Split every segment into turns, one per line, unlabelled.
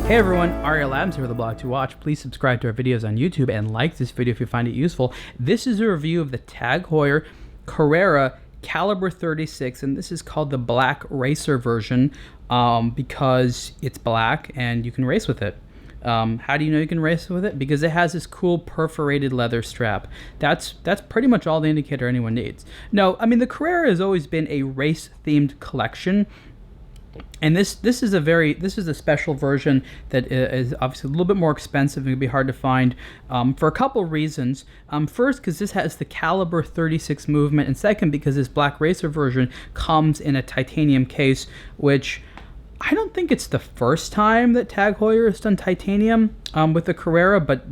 Hey everyone, Ariel Adams here with the Blog to Watch. Please subscribe to our videos on YouTube and like this video if you find it useful. This is a review of the TAG Heuer Carrera Caliber 36, and this is called the Black Racer version because it's black and you can race with it. How do you know you can race with it? Because it has this cool perforated leather strap. That's pretty much all the indicator anyone needs. No, I mean the Carrera has always been a race-themed collection. And this is a special version that is obviously a little bit more expensive and can be hard to find for a couple reasons. First, because this has the Caliber 36 movement, and second, because this Black Racer version comes in a titanium case, which I don't think it's the first time that TAG Heuer has done titanium with the Carrera, but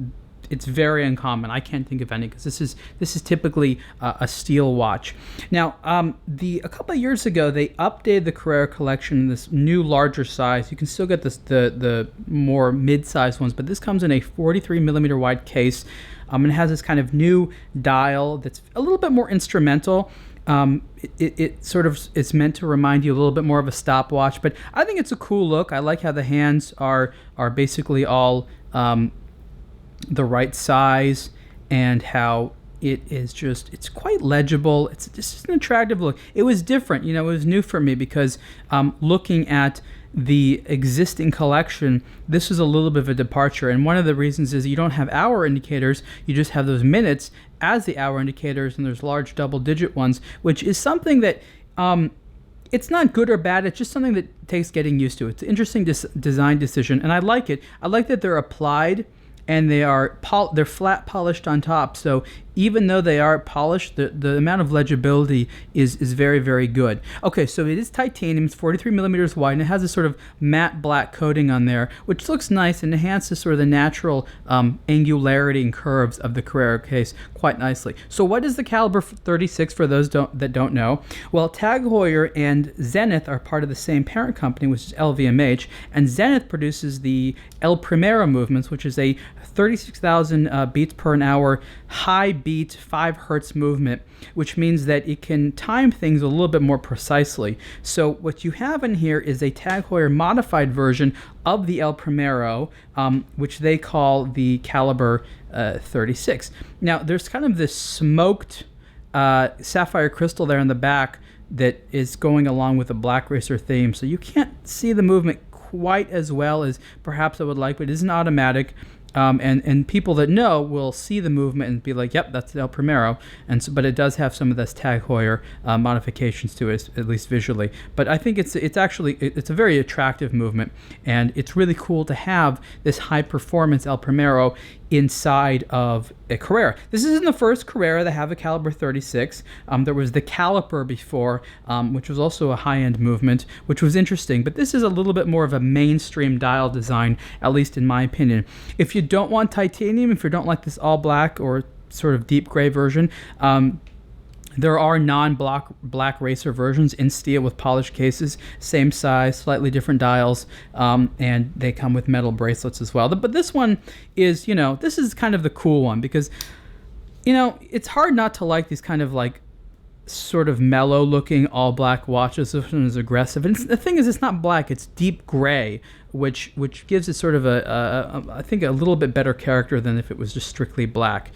it's very uncommon. I can't think of any because this is typically a steel watch. Now, a couple of years ago, they updated the Carrera collection in this new larger size. You can still get the more mid-sized ones, but this comes in a 43 millimeter wide case. And it has this kind of new dial that's a little bit more instrumental. It sort of is meant to remind you a little bit more of a stopwatch, but I think it's a cool look. I like how the hands are basically all the right size, and how it's quite legible. It's just an attractive look. It was different, it was new for me because looking at the existing collection, this was a little bit of a departure, and one of the reasons is you don't have hour indicators, you just have those minutes as the hour indicators, and there's large double-digit ones, which is something that it's not good or bad, it's just something that takes getting used to. It's an interesting design decision, and I like it. I like that they're applied and they're flat polished on top. So even though they are polished, the amount of legibility is very, very good. Okay, so it is titanium. It's 43 millimeters wide, and it has this sort of matte black coating on there, which looks nice and enhances sort of the natural angularity and curves of the Carrera case quite nicely. So what is the Caliber 36 for those that don't know? Well, TAG Heuer and Zenith are part of the same parent company, which is LVMH, and Zenith produces the El Primero movements, which is a 36,000 beats per an hour high beat 5 hertz movement, which means that it can time things a little bit more precisely. So what you have in here is a TAG Heuer modified version of the El Primero, which they call the Caliber 36. Now there's kind of this smoked sapphire crystal there in the back that is going along with the Black Racer theme, so you can't see the movement quite as well as perhaps I would like, but it isn't automatic. And people that know will see the movement and be like, yep, that's the El Primero. But it does have some of this TAG Heuer modifications to it, at least visually. But I think it's a very attractive movement, and it's really cool to have this high performance El Primero inside of a Carrera. This isn't the first Carrera to have a Caliber 36. There was the Caliper before, which was also a high-end movement, which was interesting. But this is a little bit more of a mainstream dial design, at least in my opinion. If you don't want titanium, if you don't like this all black or sort of deep gray version, there are non-black racer versions in steel with polished cases, same size, slightly different dials, and they come with metal bracelets as well. But this one is, this is kind of the cool one because, it's hard not to like these kind of like sort of mellow looking all black watches. This one is aggressive, and the thing is, it's not black, it's deep gray, which gives it sort of I think a little bit better character than if it was just strictly black.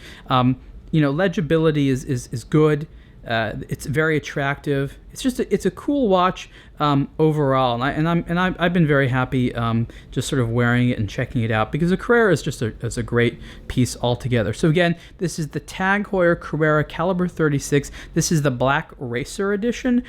Legibility is good. It's very attractive. It's a cool watch overall, and I've been very happy just sort of wearing it and checking it out because the Carrera is just a great piece altogether. So again, this is the TAG Heuer Carrera Caliber 36. This is the Black Racer edition.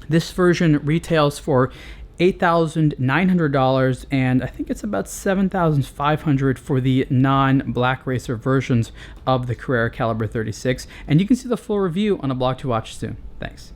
This version retails for $8,900, and I think it's about $7,500 for the non-Black Racer versions of the Carrera Caliber 36. And you can see the full review on a Blog to Watch soon. Thanks.